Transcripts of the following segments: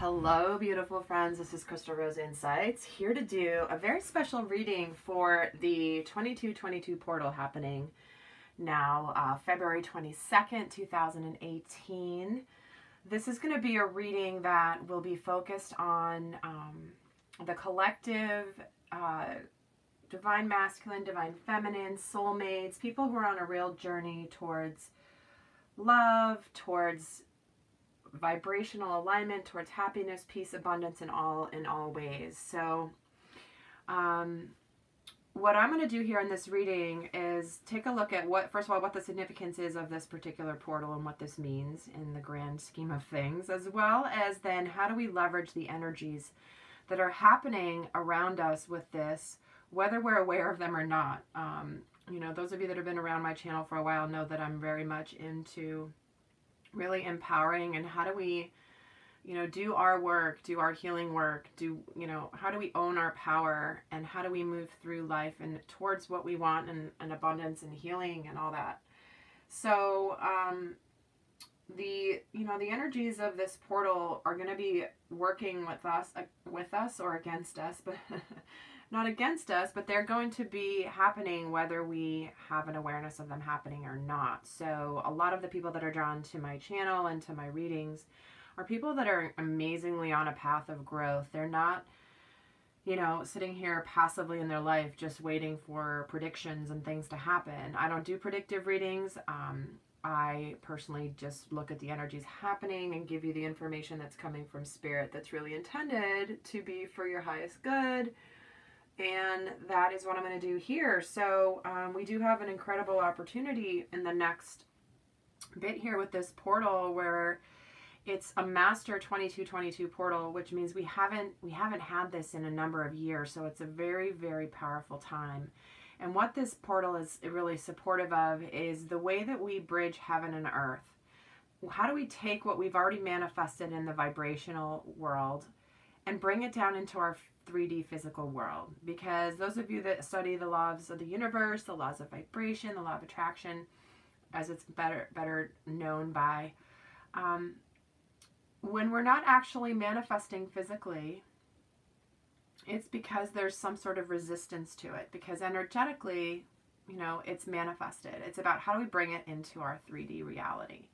Hello, beautiful friends. This is Crystal Rose Insights, here to do a very special reading for the 2222 portal happening now, February 22nd, 2018. This is going to be a reading that will be focused on the collective, divine masculine, divine feminine, soulmates, people who are on a real journey towards love, towards vibrational alignment, towards happiness, peace, abundance in all ways. So what I'm going to do here in this reading is take a look at first of all, what the significance is of this particular portal and what this means in the grand scheme of things, as well as then how do we leverage the energies that are happening around us with this, whether we're aware of them or not. You know, those of you that have been around my channel for a while know that I'm very much into really empowering, and how do we, you know, do our work, do our healing work, how do we own our power, and how do we move through life and towards what we want, and abundance and healing and all that. So the energies of this portal are going to be working with us or against us, but not against us, but they're going to be happening whether we have an awareness of them happening or not. So a lot of the people that are drawn to my channel and to my readings are people that are amazingly on a path of growth. They're not, you know, sitting here passively in their life just waiting for predictions and things to happen. I don't do predictive readings. I personally just look at the energies happening and give you the information that's coming from spirit that's really intended to be for your highest good. And that is what I'm going to do here. So we do have an incredible opportunity in the next bit here with this portal, where it's a master 2222 portal, which means we haven't had this in a number of years. So it's a very, very powerful time. And what this portal is really supportive of is the way that we bridge heaven and earth. How do we take what we've already manifested in the vibrational world and bring it down into our 3D physical world? Because those of you that study the laws of the universe, the laws of vibration, the law of attraction, as it's better known by, when we're not actually manifesting physically, it's because there's some sort of resistance to it, because energetically, you know, it's manifested. It's about how do we bring it into our 3D reality.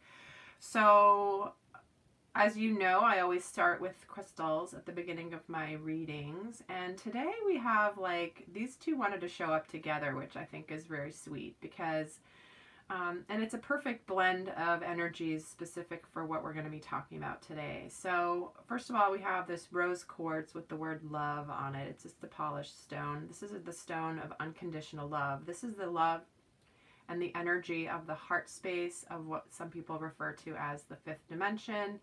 So as you know, I always start with crystals at the beginning of my readings. And today we have, like, these two wanted to show up together, which I think is very sweet, because, and it's a perfect blend of energies specific for what we're going to be talking about today. So first of all, we have this rose quartz with the word love on it. It's just the polished stone. This is the stone of unconditional love. This is the love and the energy of the heart space, of what some people refer to as the fifth dimension.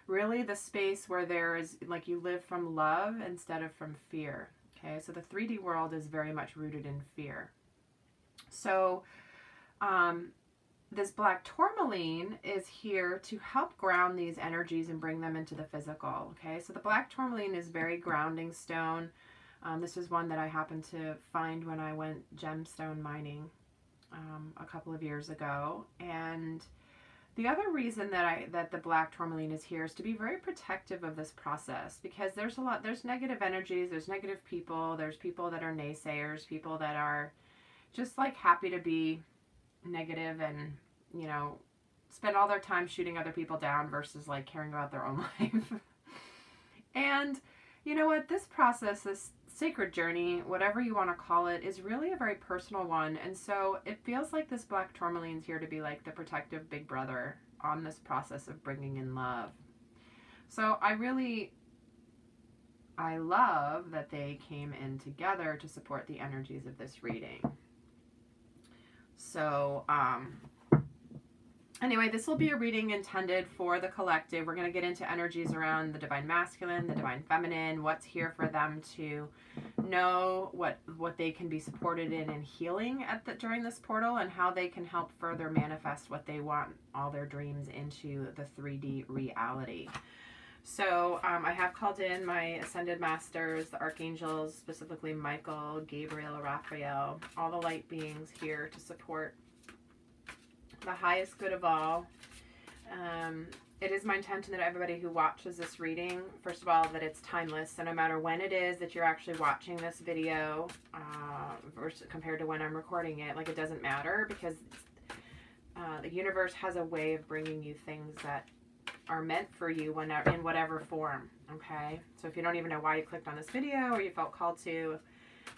Really the space where there is, like, you live from love instead of from fear. Okay, so the 3D world is very much rooted in fear. So this black tourmaline is here to help ground these energies and bring them into the physical. Okay, so the black tourmaline is very grounding stone. This is one that I happened to find when I went gemstone mining a couple of years ago. And the other reason that the black tourmaline is here is to be very protective of this process, because there's negative energies, there's negative people, there's people that are naysayers, people that are just like happy to be negative and, you know, spend all their time shooting other people down versus like caring about their own life. And you know what, this process, this sacred journey, whatever you want to call it, is really a very personal one. And so it feels like this black tourmaline is here to be like the protective big brother on this process of bringing in love. So I love that they came in together to support the energies of this reading. So anyway, this will be a reading intended for the collective. We're going to get into energies around the divine masculine, the divine feminine, what's here for them to know, what they can be supported in and healing during this portal, and how they can help further manifest what they want, all their dreams, into the 3D reality. So I have called in my ascended masters, the archangels, specifically Michael, Gabriel, Raphael, all the light beings here to support the highest good of all. It is my intention that everybody who watches this reading, first of all, that it's timeless. So no matter when it is that you're actually watching this video, versus compared to when I'm recording it, like, it doesn't matter, because the universe has a way of bringing you things that are meant for you in whatever form. Okay, so if you don't even know why you clicked on this video or you felt called to,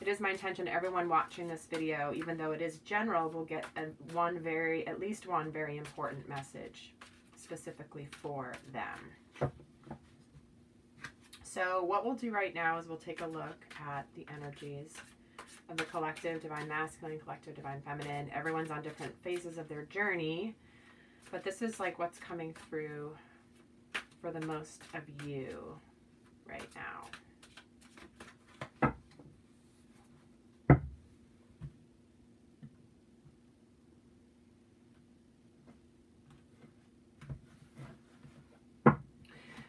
it is my intention everyone watching this video, even though it is general, will get at least one very important message specifically for them. So what we'll do right now is we'll take a look at the energies of the collective divine masculine, collective divine feminine. Everyone's on different phases of their journey, but this is like what's coming through for the most of you right now.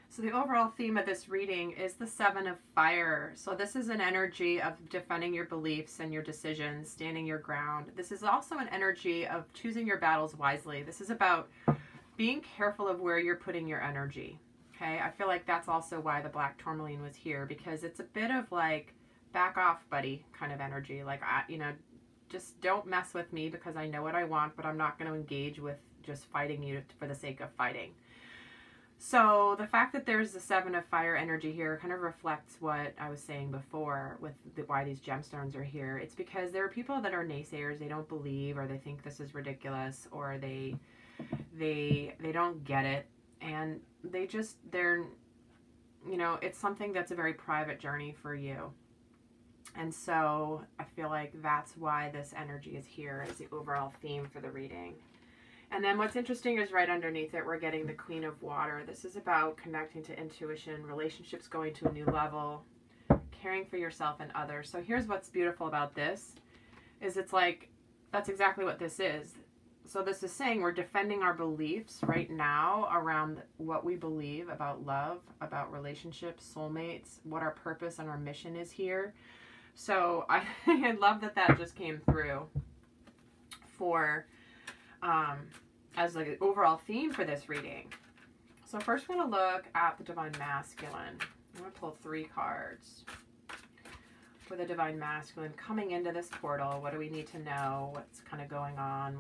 So the overall theme of this reading is the Seven of Fire. So this is an energy of defending your beliefs and your decisions, standing your ground. This is also an energy of choosing your battles wisely. This is about being careful of where you're putting your energy. Okay, I feel like that's also why the black tourmaline was here, because it's a bit of like, back off, buddy, kind of energy. Like, just don't mess with me because I know what I want, but I'm not going to engage with just fighting you for the sake of fighting. So the fact that there's the Seven of Fire energy here kind of reflects what I was saying before with why these gemstones are here. It's because there are people that are naysayers. They don't believe, or they think this is ridiculous, or they don't get it, and they're it's something that's a very private journey for you. And so I feel like that's why this energy is here, is the overall theme for the reading. And then what's interesting is right underneath it, we're getting the Queen of Water. This is about connecting to intuition, relationships going to a new level, caring for yourself and others. So here's what's beautiful about this, is it's like, that's exactly what this is. So this is saying we're defending our beliefs right now around what we believe about love, about relationships, soulmates, what our purpose and our mission is here. So I love that that just came through for... as like an overall theme for this reading. So first we're going to look at the Divine Masculine. I'm going to pull 3 cards for the Divine Masculine coming into this portal. What do we need to know? What's kind of going on?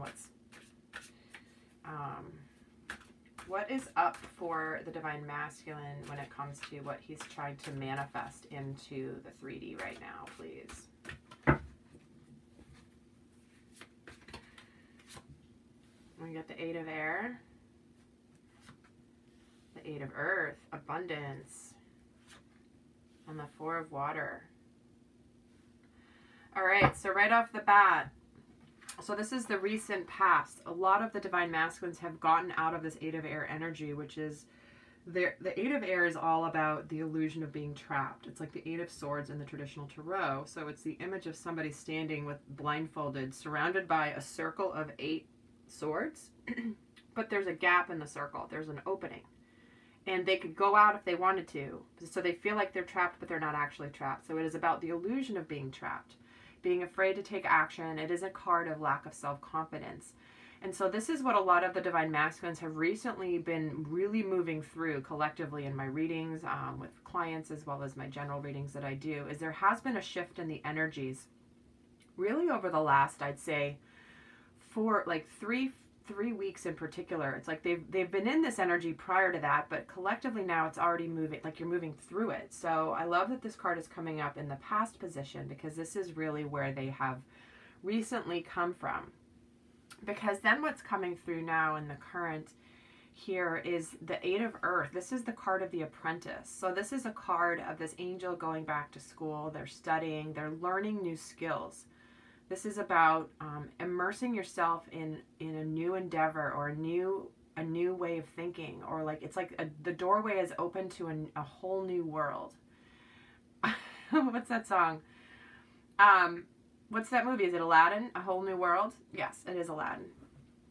What is up for the Divine Masculine when it comes to what he's trying to manifest into the 3D right now, please? We got the 8 of Air, the 8 of Earth, Abundance, and the 4 of Water. All right, so right off the bat, so this is the recent past. A lot of the Divine Masculines have gotten out of this 8 of Air energy, which is, the 8 of Air is all about the illusion of being trapped. It's like the 8 of Swords in the traditional tarot. So it's the image of somebody standing with blindfolded, surrounded by a circle of 8 swords, but there's a gap in the circle. There's an opening, and they could go out if they wanted to. So they feel like they're trapped, but they're not actually trapped. So it is about the illusion of being trapped, being afraid to take action. It is a card of lack of self-confidence. And so this is what a lot of the Divine Masculines have recently been really moving through collectively in my readings, with clients, as well as my general readings that I do, is there has been a shift in the energies really over the last, I'd say, for like three weeks in particular. It's like they've been in this energy prior to that, but collectively now it's already moving, like you're moving through it. So I love that this card is coming up in the past position, because this is really where they have recently come from. Because then what's coming through now in the current here is the 8 of Earth. This is the card of the apprentice. So this is a card of this angel going back to school. They're studying, they're learning new skills. This is about immersing yourself in a new endeavor, or a new way of thinking, or like it's like the doorway is open to a whole new world. What's that song? What's that movie? Is it Aladdin? A Whole New World? Yes, it is Aladdin.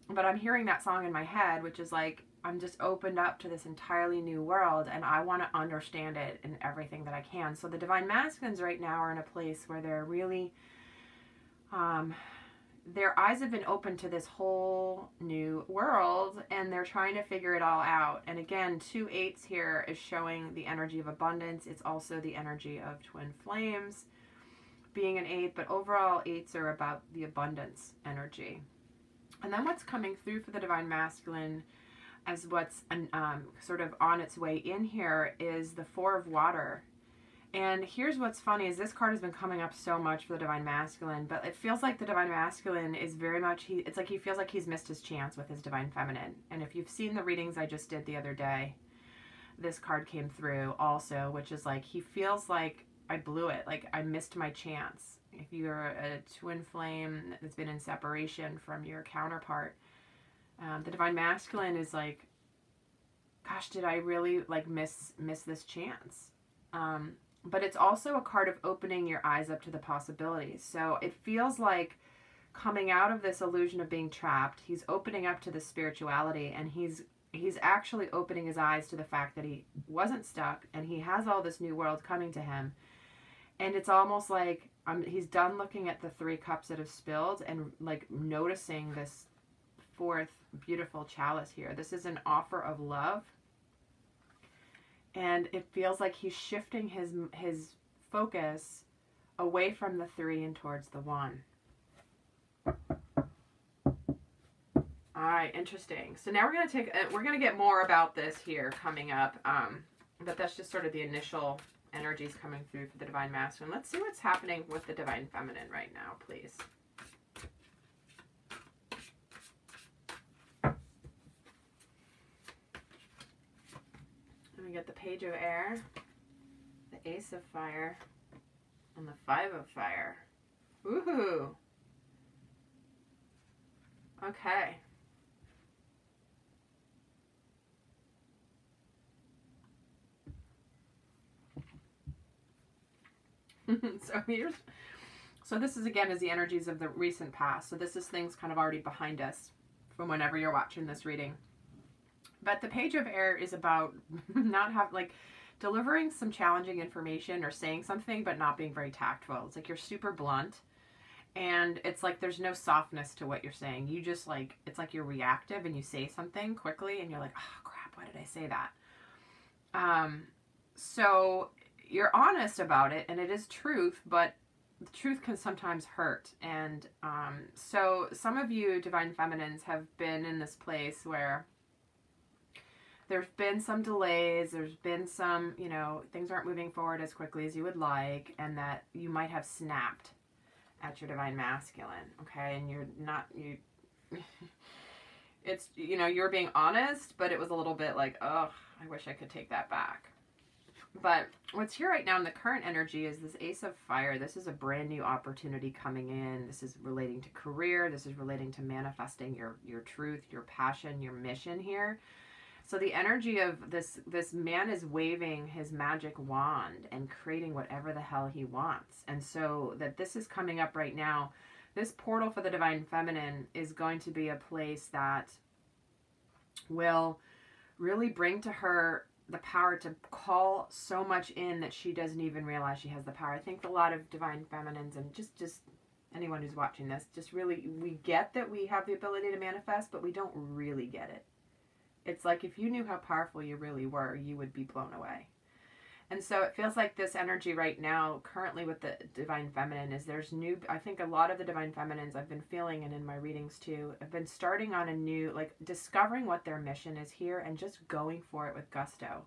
But I'm hearing that song in my head, which is like, I'm just opened up to this entirely new world, and I want to understand it in everything that I can. So the Divine Masculines right now are in a place where they're really their eyes have been open to this whole new world, and they're trying to figure it all out. And again, 2 8s here is showing the energy of abundance. It's also the energy of twin flames being an 8, but overall 8s are about the abundance energy. And then what's coming through for the Divine Masculine as what's sort of on its way in here is the 4 of water. And here's what's funny is this card has been coming up so much for the Divine Masculine, but it feels like the Divine Masculine is very much, it's like he feels like he's missed his chance with his Divine Feminine. And if you've seen the readings I just did the other day, this card came through also, which is like, he feels like I blew it, like I missed my chance. If you're a twin flame that's been in separation from your counterpart, the Divine Masculine is like, gosh, did I really like miss this chance? But it's also a card of opening your eyes up to the possibilities. So it feels like coming out of this illusion of being trapped, he's opening up to the spirituality, and he's actually opening his eyes to the fact that he wasn't stuck, and he has all this new world coming to him. And it's almost like he's done looking at the 3 cups that have spilled and like noticing this 4th beautiful chalice here. This is an offer of love. And it feels like he's shifting his focus away from the 3 and towards the 1. All right, interesting. So now we're going to get more about this here coming up. But that's just sort of the initial energies coming through for the Divine Masculine. Let's see what's happening with the Divine Feminine right now, please. We get the Page of Air, the Ace of Fire, and the 5 of Fire. Woohoo! Okay. So this is again is the energies of the recent past. So this is things kind of already behind us from whenever you're watching this reading. But the Page of Air is about delivering some challenging information or saying something, but not being very tactful. It's like you're super blunt, and it's like there's no softness to what you're saying. You just like, it's like you're reactive and you say something quickly and you're like, oh crap, why did I say that? So you're honest about it, and it is truth, but the truth can sometimes hurt. And so some of you Divine Feminines have been in this place where there's been some delays, there's been some, things aren't moving forward as quickly as you would like, and that you might have snapped at your Divine Masculine, okay? And it's, you're being honest, but it was a little bit like, oh, I wish I could take that back. But what's here right now in the current energy is this Ace of Fire. This is a brand new opportunity coming in. This is relating to career. This is relating to manifesting your truth, your passion, your mission here. So the energy of this man is waving his magic wand and creating whatever the hell he wants. And so that this is coming up right now. This portal for the Divine Feminine is going to be a place that will really bring to her the power to call so much in that she doesn't even realize she has the power. I think a lot of Divine Feminines and just anyone who's watching this, just really, we get that we have the ability to manifest, but we don't really get it. It's like if you knew how powerful you really were, you would be blown away. And so it feels like this energy right now, currently with the Divine Feminine, is I think a lot of the Divine Feminines I've been feeling, and in my readings too, have been starting on a new, discovering what their mission is here and just going for it with gusto.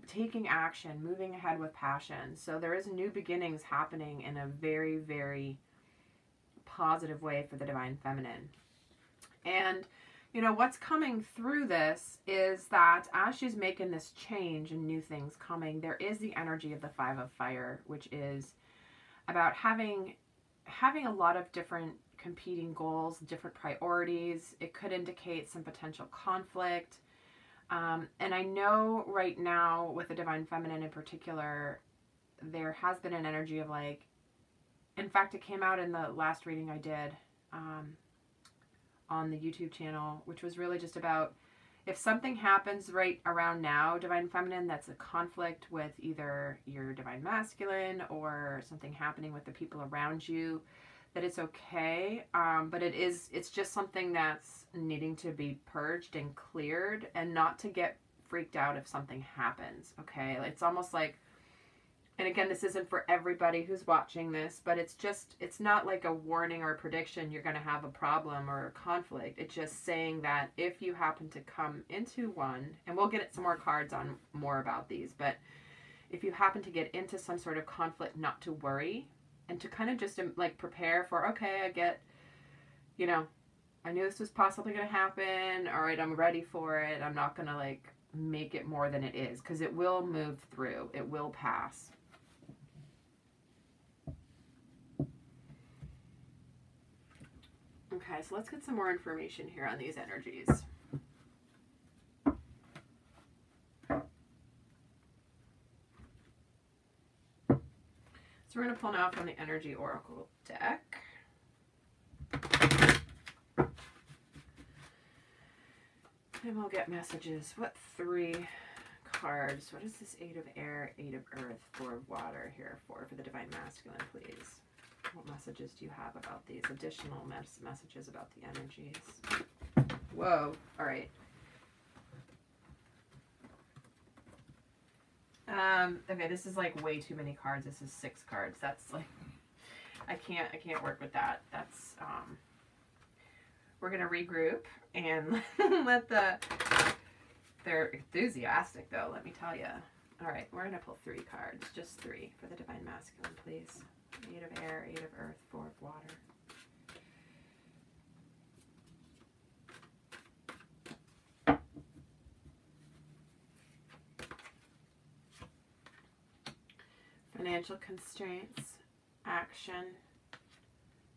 Taking action, moving ahead with passion. So there is new beginnings happening in a very, very positive way for the Divine Feminine. And what's coming through this is that as she's making this change and new things coming, there is the energy of the 5 of Fire, which is about having a lot of different competing goals, different priorities. It could indicate some potential conflict. And I know right now with the Divine Feminine in particular, there has been an energy of in fact, it came out in the last reading I did, on the YouTube channel, which was really just about if something happens right around now, Divine Feminine, that's a conflict with either your Divine Masculine or something happening with the people around you, that it's okay, but it's just something that's needing to be purged and cleared, and not to get freaked out if something happens, okay? It's almost like, and again, this isn't for everybody who's watching this, but it's not like a warning or a prediction you're going to have a problem or a conflict. It's just saying that if you happen to come into one, and we'll get some more cards on more about these, but if you happen to get into some sort of conflict, not to worry, and to kind of just like prepare for, okay, I get, you know, I knew this was possibly going to happen. All right, I'm ready for it. I'm not going to like make it more than it is, because it will move through. It will pass. Okay, so let's get some more information here on these energies. So we're going to pull now from the Energy Oracle deck. And we'll get messages. What 3 cards? What is this 8 of Air, 8 of Earth, 4 of Water here for the Divine Masculine, please? What messages do you have about these? Additional messages about the energies. Whoa. All right. Okay, this is like way too many cards. This is 6 cards. That's like, I can't work with that. That's, we're going to regroup and let they're enthusiastic though, let me tell you. All right, we're going to pull 3 cards, just 3 for the Divine Masculine, please. 8 of Air, 8 of Earth, 4 of Water. Financial constraints, action,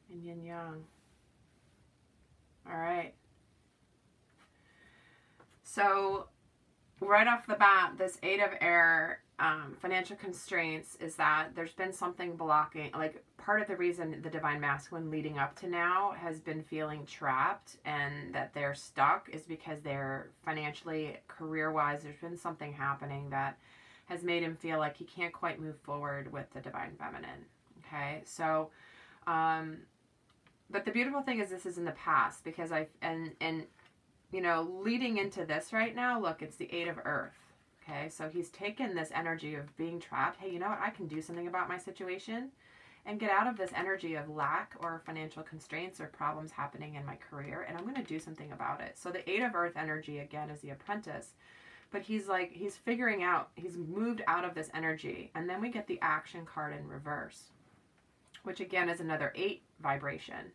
and yin yang. All right. So right off the bat, this 8 of Air, financial constraints, is that there's been something blocking, like part of the reason the Divine Masculine leading up to now has been feeling trapped and that they're stuck is because they're financially, career-wise, there's been something happening that has made him feel like he can't quite move forward with the Divine Feminine. Okay, so, but the beautiful thing is this is in the past, because you know, leading into this right now, look, it's the 8 of Earth. Okay, so he's taken this energy of being trapped. Hey, you know what? I can do something about my situation and get out of this energy of lack or financial constraints or problems happening in my career, and I'm going to do something about it. So the 8 of Earth energy, again, is the apprentice. But he's like, he's figuring out, he's moved out of this energy. And then we get the action card in reverse, which again is another 8 vibration.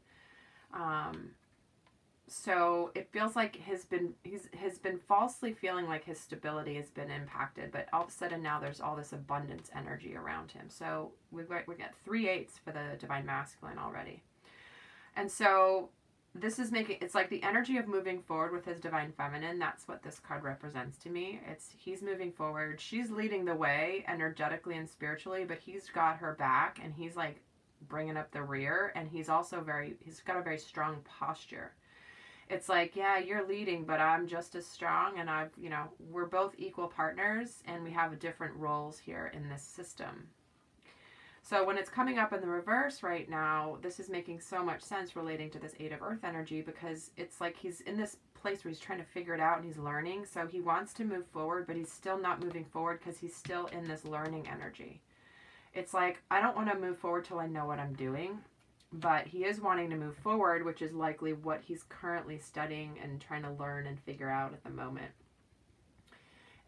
So it feels like he's been falsely feeling like his stability has been impacted, but all of a sudden now there's all this abundance energy around him. So we got 3 8s for the Divine Masculine already. And so this is making, it's like the energy of moving forward with his Divine Feminine. That's what this card represents to me. It's, he's moving forward. She's leading the way energetically and spiritually, but he's got her back and he's like bringing up the rear. And he's also he's got a very strong posture. It's like, yeah, you're leading, but I'm just as strong. And you know, we're both equal partners and we have different roles here in this system. So when it's coming up in the reverse right now, this is making so much sense relating to this 8 of Earth energy, because it's like he's in this place where he's trying to figure it out and he's learning. So he wants to move forward, but he's still not moving forward because he's still in this learning energy. It's like, I don't want to move forward till I know what I'm doing, but he is wanting to move forward, which is likely what he's currently studying and trying to learn and figure out at the moment.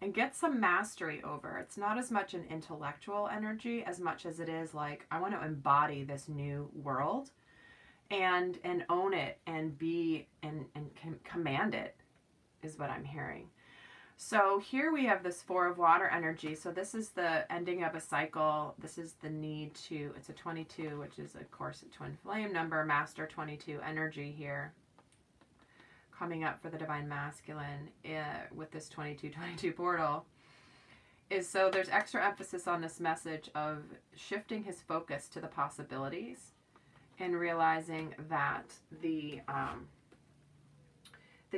And get some mastery over. It's not as much an intellectual energy as much as it is like, I want to embody this new world and own it and be and command it, is what I'm hearing. So here we have this 4 of Water energy. So this is the ending of a cycle. This is the need to, it's a 22, which is of course a twin flame number, master 22 energy here. Coming up for the Divine Masculine with this 22-22 portal is, so there's extra emphasis on this message of shifting his focus to the possibilities and realizing that the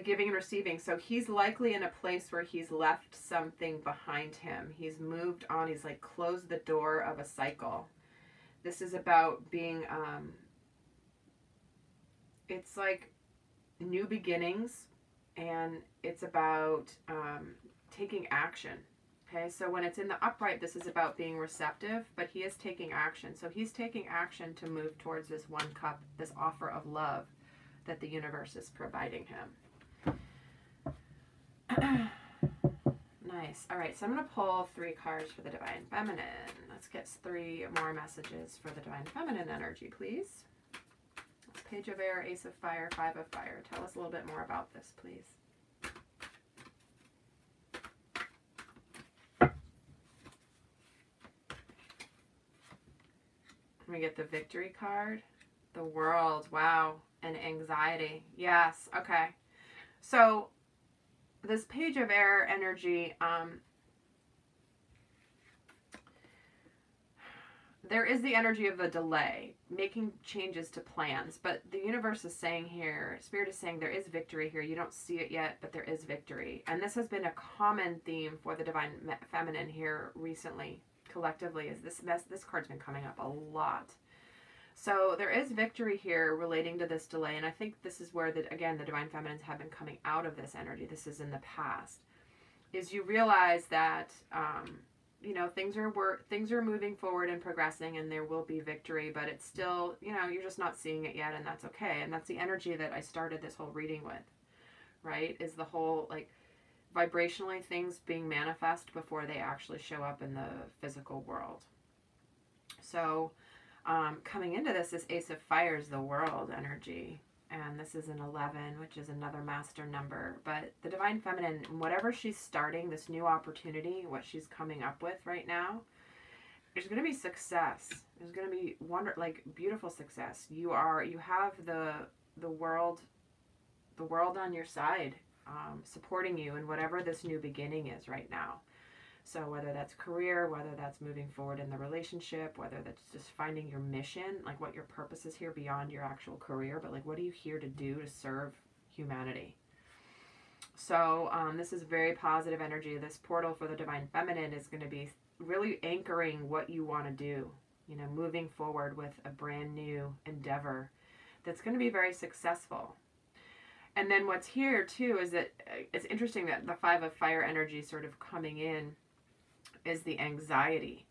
giving and receiving. So he's likely in a place where he's left something behind him. He's moved on. He's like closed the door of a cycle. This is about being it's like new beginnings, and it's about taking action. Okay, so when it's in the upright, this is about being receptive, but he is taking action. So he's taking action to move towards this one cup, this offer of love that the universe is providing him. Nice. All right, so I'm going to pull 3 cards for the Divine Feminine. Let's get 3 more messages for the Divine Feminine energy, please. Page of Air, Ace of Fire, 5 of Fire. Tell us a little bit more about this, please. We get the Victory card, the World, wow, and Anxiety. Yes, okay. So this Page of Air energy, there is the energy of a delay, making changes to plans, but the universe is saying here, Spirit is saying there is victory here. You don't see it yet, but there is victory. And this has been a common theme for the Divine Feminine here recently, collectively, is this card's been coming up a lot. So there is victory here relating to this delay, and I think this is where, again, the Divine Feminines have been coming out of this energy. This is in the past. Is you realize that, you know, things are moving forward and progressing, and there will be victory, but it's still, you know, you're just not seeing it yet, and that's okay. And that's the energy that I started this whole reading with, right? Is the whole, like, vibrationally things being manifest before they actually show up in the physical world. So coming into this Ace of Fire is the World energy, and this is an 11, which is another master number. But the Divine Feminine, whatever she's starting, this new opportunity, what she's coming up with right now, there's going to be success. There's going to be beautiful success. You have the world on your side, supporting you in whatever this new beginning is right now. So whether that's career, whether that's moving forward in the relationship, whether that's just finding your mission, like what your purpose is here beyond your actual career, but like what are you here to do to serve humanity? So this is very positive energy. This portal for the Divine Feminine is going to be really anchoring what you want to do, you know, moving forward with a brand new endeavor that's going to be very successful. And then what's here too is that it's interesting that the 5 of Fire energy sort of coming in is the anxiety.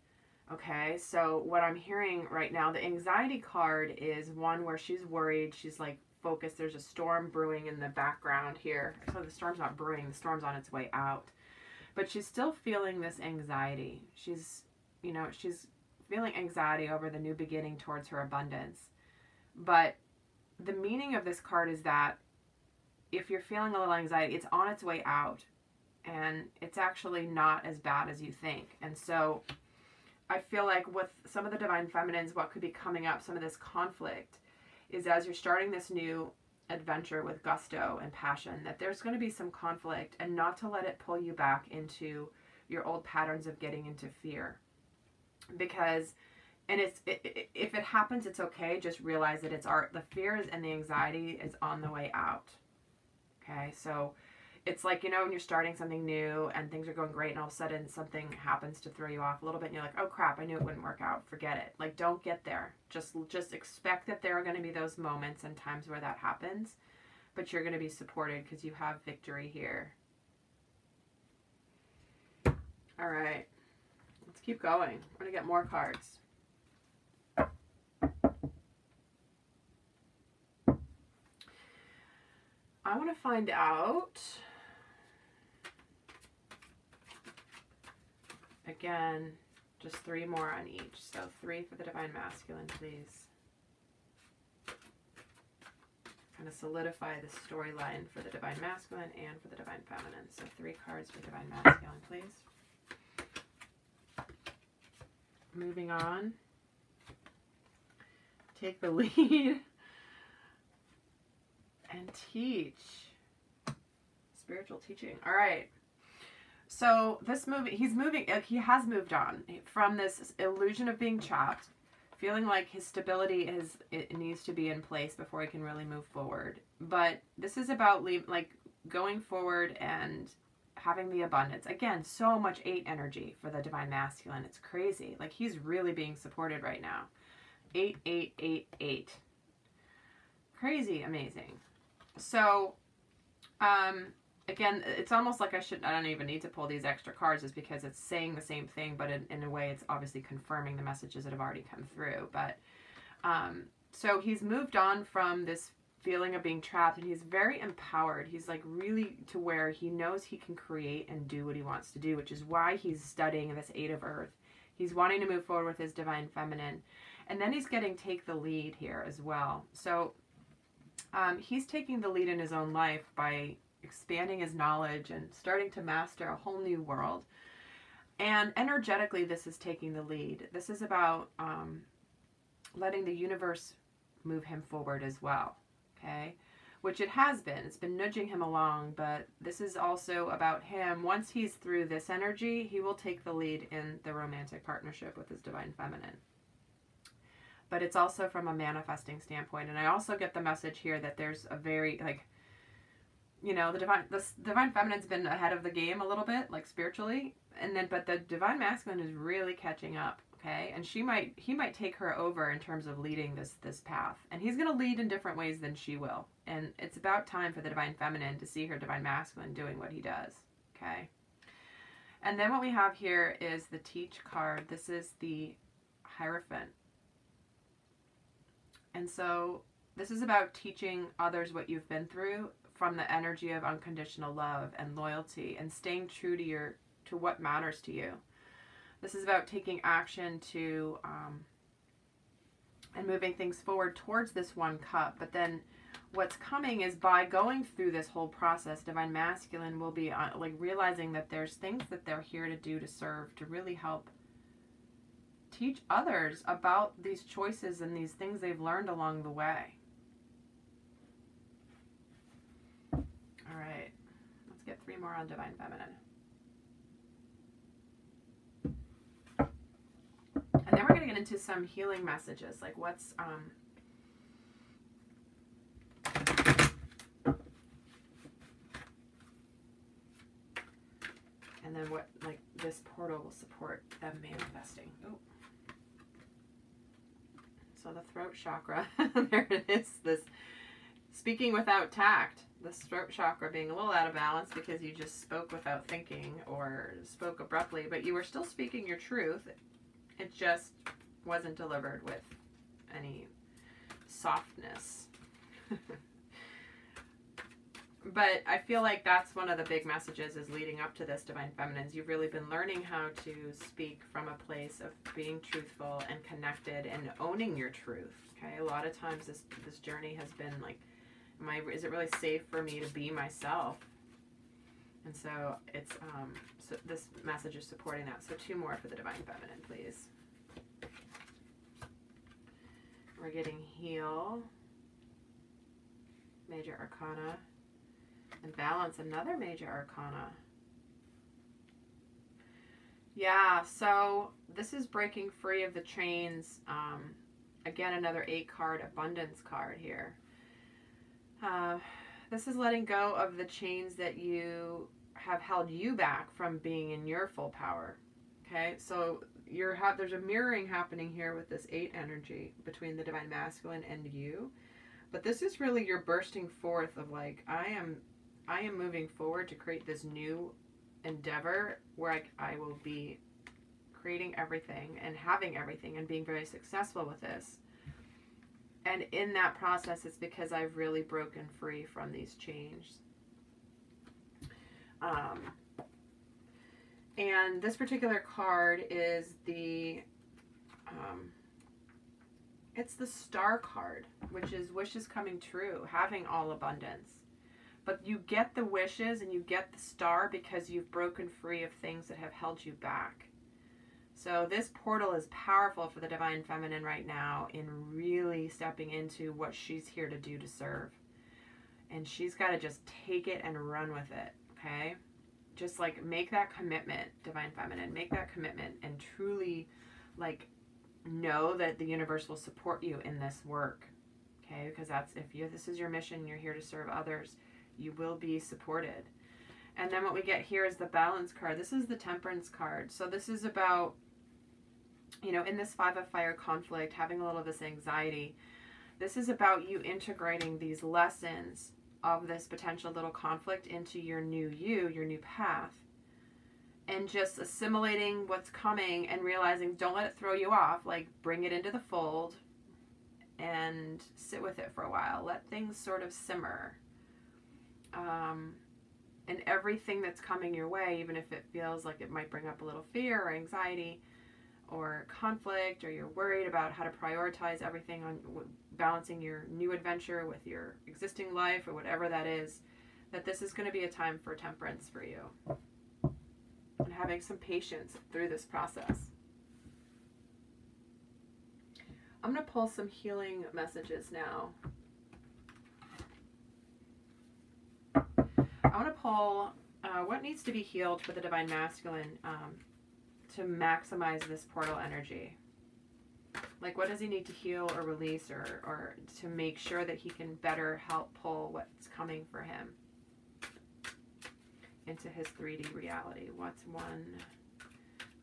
Okay, so what I'm hearing right now, the anxiety card is one where she's worried, she's like focused, there's a storm brewing in the background here. So the storm's not brewing, the storm's on its way out. But she's still feeling this anxiety. She's feeling anxiety over the new beginning towards her abundance. But the meaning of this card is that if you're feeling a little anxiety, it's on its way out. And it's actually not as bad as you think. And so I feel like with some of the Divine Feminines, what could be coming up, some of this conflict, is as you're starting this new adventure with gusto and passion, that there's going to be some conflict, and not to let it pull you back into your old patterns of getting into fear. Because, and if it happens, it's okay. Just realize that the fears and the anxiety is on the way out. Okay, so it's like, you know, when you're starting something new and things are going great and all of a sudden something happens to throw you off a little bit and you're like, oh crap, I knew it wouldn't work out. Forget it. Like, don't get there. Just expect that there are going to be those moments and times where that happens, but you're going to be supported because you have victory here. All right, let's keep going. We're going to get more cards. I want to find out, again, just 3 more on each. So 3 for the Divine Masculine, please. Kind of solidify the storyline for the Divine Masculine and for the Divine Feminine. So 3 cards for Divine Masculine, please. Moving on. Take the lead. And teach. Spiritual teaching. All right. So this movie, he has moved on from this illusion of being trapped, feeling like his stability it needs to be in place before he can really move forward. But this is about going forward and having the abundance. Again, so much 8 energy for the Divine Masculine. It's crazy. Like, he's really being supported right now. 8, 8, 8, 8. crazy amazing. So, again, it's almost like I don't even need to pull these extra cards, is because it's saying the same thing, but in a way it's obviously confirming the messages that have already come through. But, so he's moved on from this feeling of being trapped, and he's very empowered. He's like really to where he knows he can create and do what he wants to do, which is why he's studying this 8 of Earth. He's wanting to move forward with his divine feminine. And then he's getting take the lead here as well. So he's taking the lead in his own life by expanding his knowledge and starting to master a whole new world. And energetically, this is taking the lead. This is about letting the universe move him forward as well. Okay, which it has been. It's been nudging him along, but this is also about him. Once he's through this energy, he will take the lead in the romantic partnership with his divine feminine. But it's also from a manifesting standpoint. And I also get the message here that there's a very, like, you know, the divine feminine's been ahead of the game a little bit, like spiritually, and then, but the divine masculine is really catching up. Okay, and he might take her over in terms of leading this path, and he's going to lead in different ways than she will. And it's about time for the divine feminine to see her divine masculine doing what he does. Okay, and then what we have here is the Teach card. This is the Hierophant, and so this is about teaching others what you've been through from the energy of unconditional love and loyalty, and staying true to what matters to you. This is about taking action to, and moving things forward towards this 1 cup. But then what's coming is, by going through this whole process, divine masculine will be like realizing that there's things that they're here to do, to serve, to really help teach others about these choices and these things they've learned along the way. All right, let's get 3 more on divine feminine. And then we're going to get into some healing messages, like what's, and then what, like, this portal will support them manifesting. Ooh. So the throat chakra, there it is, this speaking without tact, this throat chakra being a little out of balance because you just spoke without thinking or spoke abruptly, but you were still speaking your truth. It just wasn't delivered with any softness. But I feel like that's one of the big messages is leading up to this divine feminines. You've really been learning how to speak from a place of being truthful and connected and owning your truth. Okay, a lot of times this journey has been like, is it really safe for me to be myself? And so it's so this message is supporting that. So 2 more for the divine feminine, please. We're getting heal, major arcana, and balance, another major arcana. Yeah, so this is breaking free of the chains. Again, another 8 card abundance card here. This is letting go of the chains that you have held you back from being in your full power. Okay, so there's a mirroring happening here with this 8 energy between the divine masculine and you. But this is really your bursting forth of like, I am moving forward to create this new endeavor where I will be creating everything and having everything and being very successful with this. And in that process, it's because I've really broken free from these chains. And this particular card is it's the Star card, which is wishes coming true, having all abundance. But you get the wishes and you get the star because you've broken free of things that have held you back. So this portal is powerful for the divine feminine right now in really stepping into what she's here to do, to serve. And she's got to just take it and run with it, okay? Just like make that commitment, divine feminine, make that commitment and truly like know that the universe will support you in this work, okay? Because this is your mission, you're here to serve others, you will be supported. And then what we get here is the balance card. This is the temperance card. So this is about, in this 5 of fire conflict, having a little of this anxiety. This is about you integrating these lessons of this potential little conflict into your new you, your new path, and just assimilating what's coming and realizing, don't let it throw you off. Like, bring it into the fold and sit with it for a while. Let things sort of simmer. And everything that's coming your way, even if it feels like it might bring up a little fear or anxiety or conflict, or you're worried about how to prioritize everything on balancing your new adventure with your existing life or whatever that is, that this is going to be a time for temperance for you. And having some patience through this process. I'm going to pull some healing messages now. I want to pull what needs to be healed for the Divine Masculine to maximize this portal energy. Like, what does he need to heal or release or to make sure that he can better help pull what's coming for him into his 3D reality? What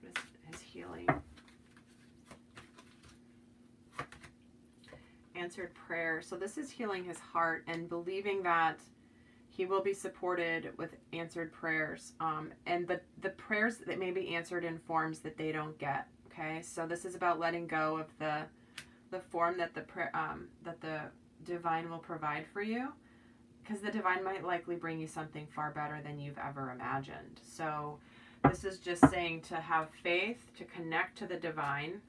is his healing? Answered prayer. So this is healing his heart and believing that he will be supported with answered prayers, and the prayers that may be answered in forms that they don't get. Okay, so this is about letting go of the form that the divine will provide for you, because the divine might likely bring you something far better than you've ever imagined. So this is just saying to have faith, to connect to the divine.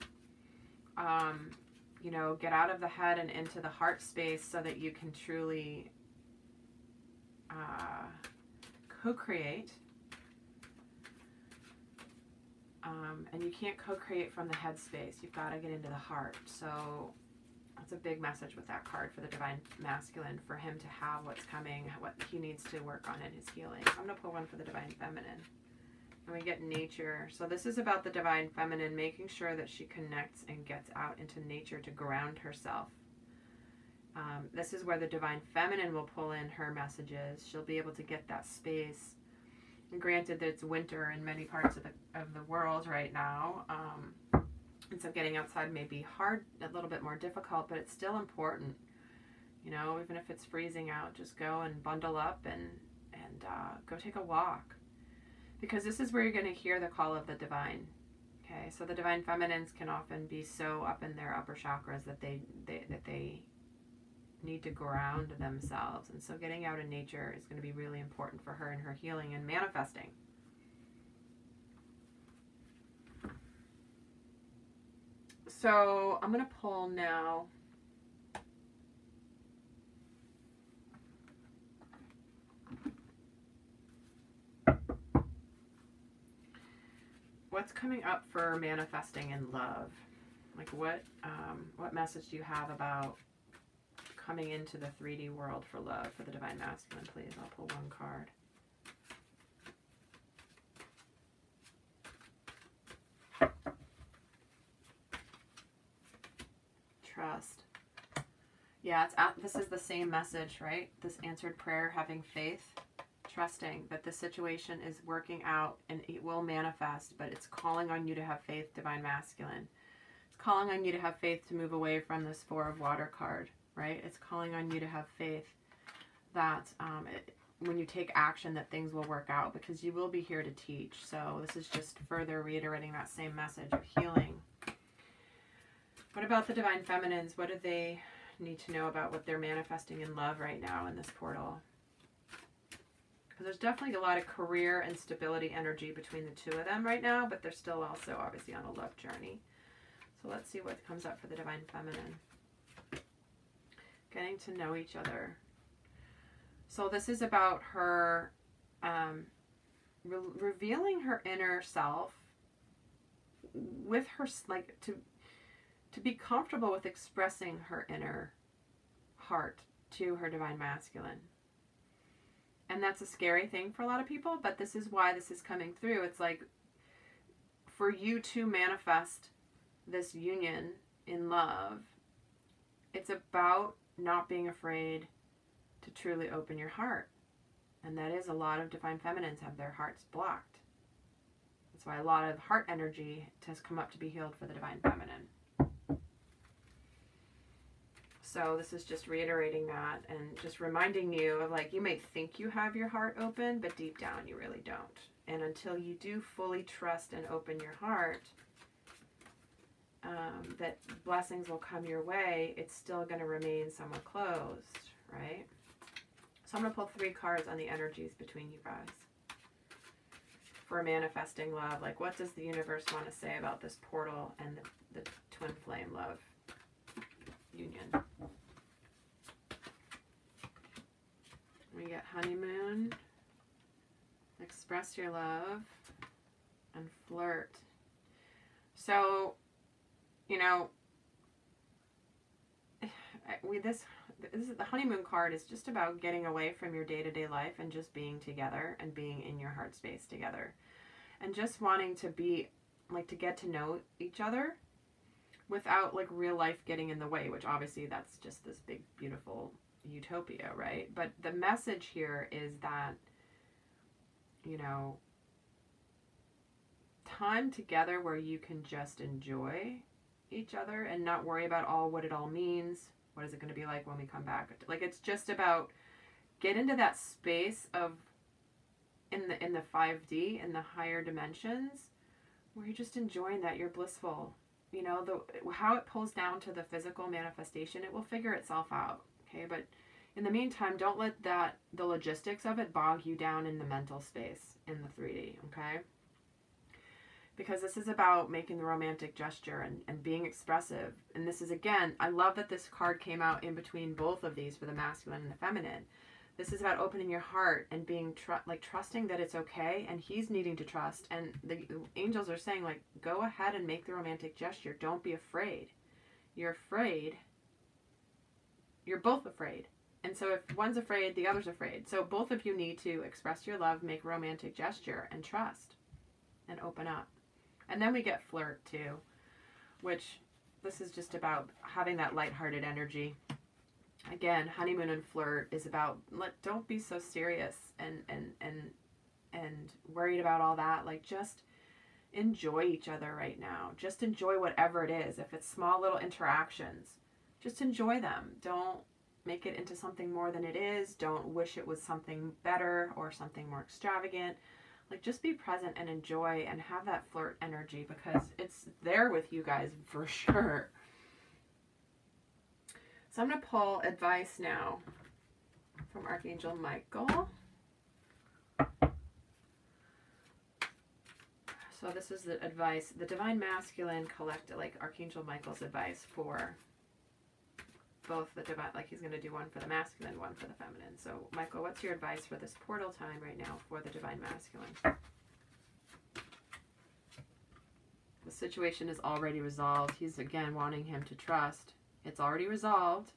You know, get out of the head and into the heart space so that you can truly co-create, and you can't co-create from the head space. You've got to get into the heart. So that's a big message with that card for the Divine Masculine, for him to have what's coming, what he needs to work on in his healing. I'm going to pull one for the Divine Feminine. And we get nature. So this is about the Divine Feminine making sure that she connects and gets out into nature to ground herself. This is where the Divine Feminine will pull in her messages. She'll be able to get that space. And granted that it's winter in many parts of the world right now, and so getting outside may be hard, a little bit more difficult, but it's still important. You know, even if it's freezing out, just go and bundle up and go take a walk, because this is where you're going to hear the call of the divine. Okay, so the Divine Feminines can often be so up in their upper chakras that they need to ground themselves, and so getting out in nature is going to be really important for her in her healing and manifesting. So I'm going to pull now what's coming up for manifesting in love. Like, what message do you have about coming into the 3D world for love for the Divine Masculine, please? I'll pull one card. Trust. Yeah, this is the same message, right? This answered prayer, having faith, trusting that the situation is working out and it will manifest, but it's calling on you to have faith, Divine Masculine. It's calling on you to have faith to move away from this Four of Water card. Right? It's calling on you to have faith that when you take action that things will work out, because you will be here to teach. So this is just further reiterating that same message of healing. What about the Divine Feminines? What do they need to know about what they're manifesting in love right now in this portal? Because there's definitely a lot of career and stability energy between the two of them right now, but they're still also obviously on a love journey. So let's see what comes up for the Divine Feminine. Getting to know each other. So this is about her revealing her inner self with her, like, to be comfortable with expressing her inner heart to her Divine Masculine. And that's a scary thing for a lot of people, but this is why this is coming through. It's like, for you to manifest this union in love, it's about not being afraid to truly open your heart. And that is, a lot of Divine Feminines have their hearts blocked. That's why a lot of heart energy has come up to be healed for the Divine Feminine. So this is just reiterating that and just reminding you of, like, you may think you have your heart open, but deep down you really don't. And until you do fully trust and open your heart, that blessings will come your way, it's still going to remain somewhat closed, right? So I'm going to pull 3 cards on the energies between you guys for manifesting love. Like, what does the universe want to say about this portal and the twin flame love union? We get honeymoon, express your love, and flirt. So, you know, the honeymoon card is just about getting away from your day-to-day life and just being together and being in your heart space together. And just wanting to be, like, to get to know each other without, like, real life getting in the way, which obviously that's just this big, beautiful utopia, right? But the message here is that, you know, time together where you can just enjoy each other and not worry about what it all means. What is it going to be like when we come back? Like, it's just about get into that space of in the 5D, in the higher dimensions, where you're just enjoying that. You're blissful. You know, how it pulls down to the physical manifestation, it will figure itself out. Okay, but in the meantime, don't let the logistics of it bog you down in the mental space in the 3D. Okay. Because this is about making the romantic gesture and being expressive. And this is, again, I love that this card came out in between both of these for the masculine and the feminine. This is about opening your heart and being trusting that it's okay, and he's needing to trust. And the angels are saying, like, go ahead and make the romantic gesture. Don't be afraid. You're afraid. You're both afraid. And so if one's afraid, the other's afraid. So both of you need to express your love, make a romantic gesture, and trust and open up. And then we get flirt too, which this is just about having that lighthearted energy. Again, honeymoon and flirt is about, don't be so serious and worried about all that. Like, just enjoy each other right now. Just enjoy whatever it is. If it's small little interactions, just enjoy them. Don't make it into something more than it is. Don't wish it was something better or something more extravagant. Like, just be present and enjoy and have that flirt energy, because it's there with you guys for sure. So I'm going to pull advice now from Archangel Michael. So this is the advice, the Divine Masculine collected, like Archangel Michael's advice for both the divine, like he's going to do one for the masculine, one for the feminine. So Michael, what's your advice for this portal time right now for the Divine Masculine? The situation is already resolved. He's again wanting him to trust. It's already resolved.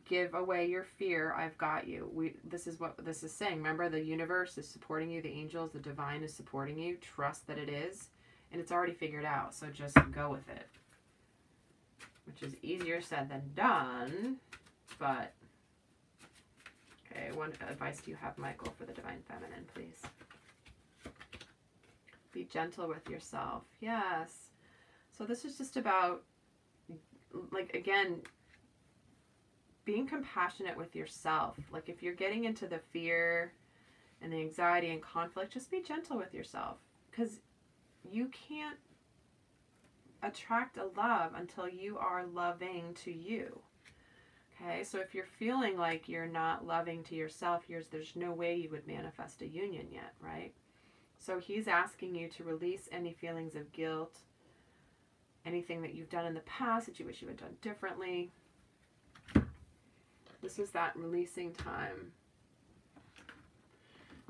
Give away your fear. I've got you. This is what this is saying. Remember, the universe is supporting you. The angels, the divine is supporting you. Trust that it is. And it's already figured out. So just go with it. Which is easier said than done. But, okay, what advice do you have, Michael, for the Divine Feminine, please? Be gentle with yourself. Yes. So this is just about, like, again, being compassionate with yourself. Like, if you're getting into the fear and the anxiety and conflict, just be gentle with yourself. Because you can't attract a love until you are loving to you. Okay, so if you're feeling like you're not loving to yourself, there's no way you would manifest a union yet, right? So he's asking you to release any feelings of guilt, anything that you've done in the past that you wish you had done differently. This is that releasing time.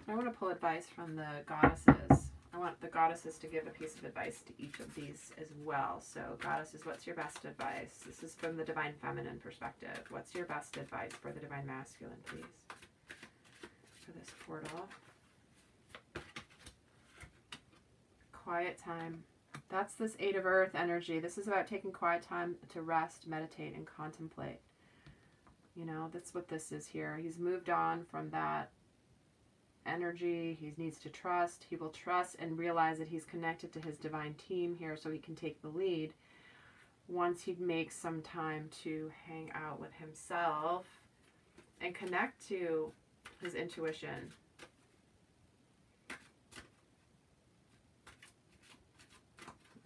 I want to pull advice from the goddesses. I want the goddesses to give a piece of advice to each of these as well. So goddesses, what's your best advice? This is from the Divine Feminine perspective. What's your best advice for the Divine Masculine, please? For this portal. Quiet time. That's this 8 of Earth energy. This is about taking quiet time to rest, meditate, and contemplate. You know, that's what this is here. He's moved on from that energy. He needs to trust. He will trust and realize that he's connected to his divine team here so he can take the lead once he makes some time to hang out with himself and connect to his intuition.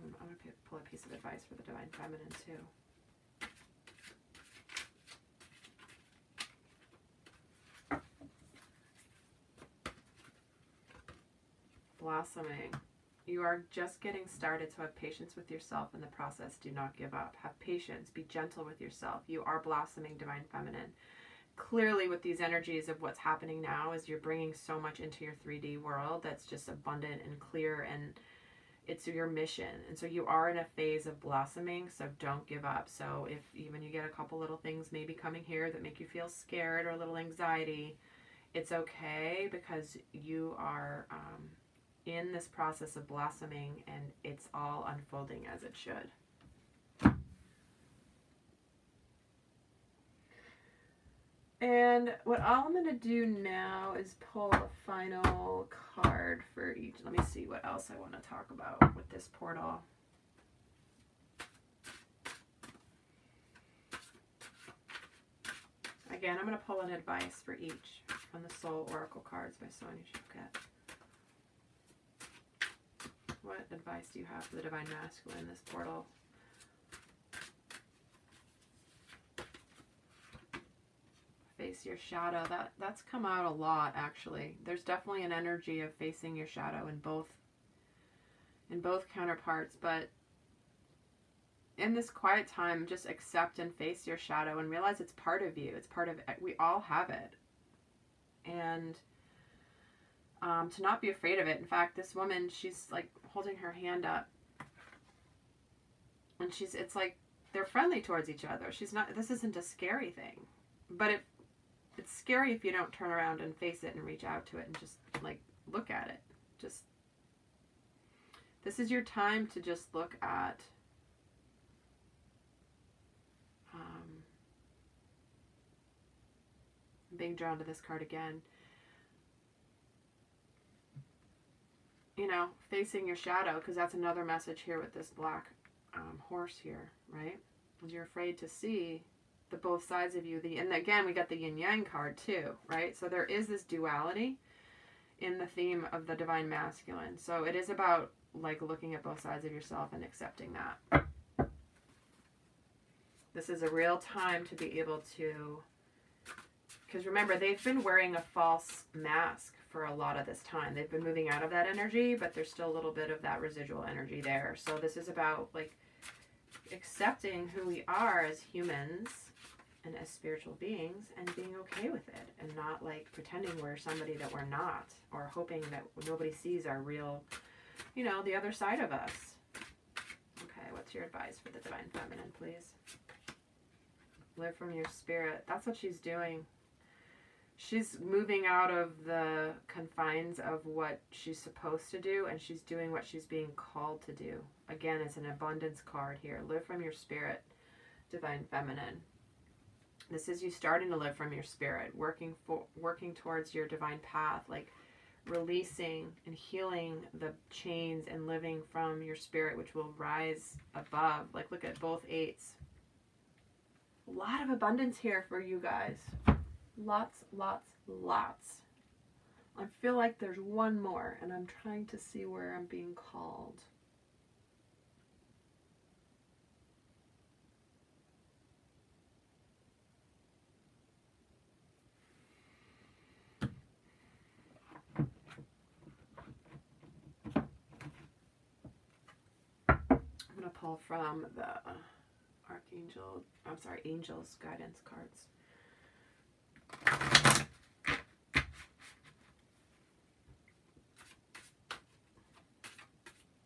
I'm going to pull a piece of advice for the Divine Feminine too. Blossoming. You are just getting started, so have patience with yourself in the process. Do not give up. Have patience. Be gentle with yourself. You are blossoming, Divine Feminine. Clearly, with these energies of what's happening now, is you're bringing so much into your 3D world that's just abundant and clear, and it's your mission. And so you are in a phase of blossoming, so don't give up. So if even you get a couple little things maybe coming here that make you feel scared or a little anxiety, it's okay, because you are in this process of blossoming, and it's all unfolding as it should. And what all I'm going to do now is pull a final card for each. Let me see what else I want to talk about with this portal. Again, I'm going to pull an advice for each from the Soul Oracle cards by Sonia Choquette. What advice do you have for the Divine Masculine in this portal? Face your shadow. That's come out a lot, actually. There's definitely an energy of facing your shadow in both counterparts, but in this quiet time, just accept and face your shadow and realize it's part of you. It's part of, we all have it. And to not be afraid of it. In fact, this woman, she's like holding her hand up, and it's like they're friendly towards each other. This isn't a scary thing, but it's scary if you don't turn around and face it and reach out to it and just like look at it. This is your time to just look at being drawn to this card again. You know, facing your shadow, because that's another message here with this black horse here, right? Because you're afraid to see the both sides of you. And again, we got the yin yang card too, right? So there is this duality in the theme of the Divine Masculine. So it is about like looking at both sides of yourself and accepting that. This is a real time to be able to, because remember, they've been wearing a false mask for a lot of this time. They've been moving out of that energy, but there's still a little bit of that residual energy there. So this is about like accepting who we are as humans and as spiritual beings, and being okay with it, and not like pretending we're somebody that we're not, or hoping that nobody sees our real, you know, the other side of us. Okay, what's your advice for the Divine Feminine, please? Live from your spirit. That's what she's doing. She's moving out of the confines of what she's supposed to do, and she's doing what she's being called to do. Again, it's an abundance card here. Live from your spirit, Divine Feminine. This is you starting to live from your spirit, working towards your divine path, like releasing and healing the chains and living from your spirit, which will rise above. Like, look at both eights. A lot of abundance here for you guys. Lots, lots, lots. I feel like there's one more, and I'm trying to see where I'm being called. I'm going to pull from the Angel's guidance cards.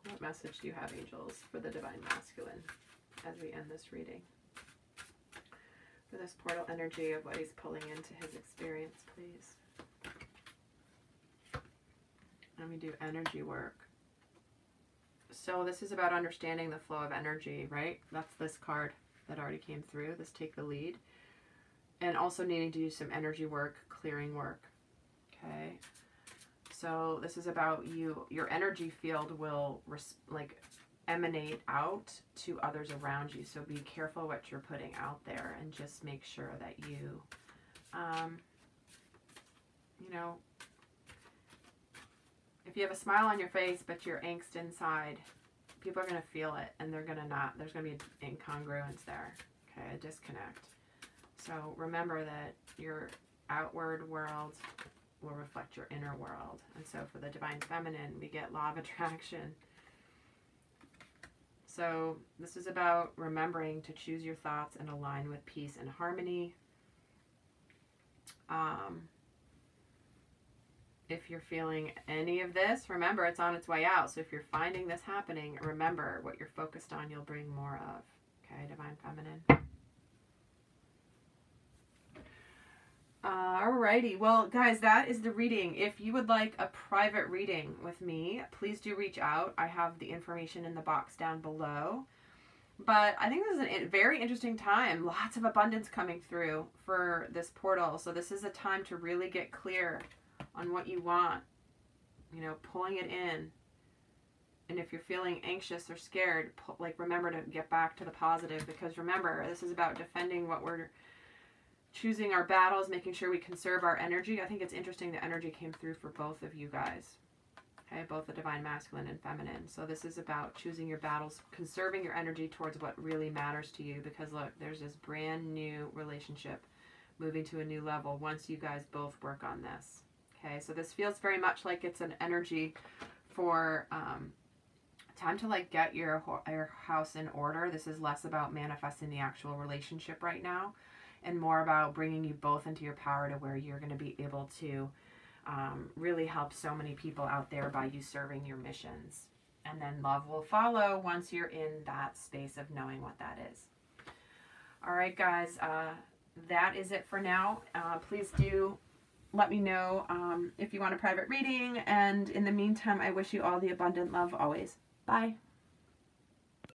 What message do you have, angels, for the Divine Masculine as we end this reading? For this portal energy of what he's pulling into his experience, please. And we do energy work. So this is about understanding the flow of energy, right? That's this card that already came through, this take the lead. And also needing to do some energy work, clearing work. Okay. So this is about your energy field will emanate out to others around you. So be careful what you're putting out there, and just make sure that you, you know, if you have a smile on your face, but you're angst inside, people are going to feel it, and they're going to not, there's going to be an incongruence there. Okay, a disconnect. So remember that your outward world will reflect your inner world. And so for the Divine Feminine, we get Law of Attraction. So this is about remembering to choose your thoughts and align with peace and harmony. If you're feeling any of this, remember it's on its way out. So if you're finding this happening, remember what you're focused on, you'll bring more of. Okay, Divine Feminine. Alrighty, well guys, that is the reading. If you would like a private reading with me, please do reach out. I have the information in the box down below. But I think this is a very interesting time. Lots of abundance coming through for this portal. So this is a time to really get clear on what you want. You know, pulling it in. And if you're feeling anxious or scared, like remember to get back to the positive. Because remember, this is about defending what we're choosing our battles, making sure we conserve our energy. I think it's interesting the energy came through for both of you guys. Okay, both the Divine Masculine and Feminine. So this is about choosing your battles, conserving your energy towards what really matters to you. Because look, there's this brand new relationship moving to a new level once you guys both work on this. Okay, so this feels very much like it's an energy for time to like get your house in order. This is less about manifesting the actual relationship right now, and more about bringing you both into your power to where you're going to be able to really help so many people out there by you serving your missions. And then love will follow once you're in that space of knowing what that is. All right, guys, that is it for now. Please do let me know if you want a private reading. And in the meantime, I wish you all the abundant love always. Bye.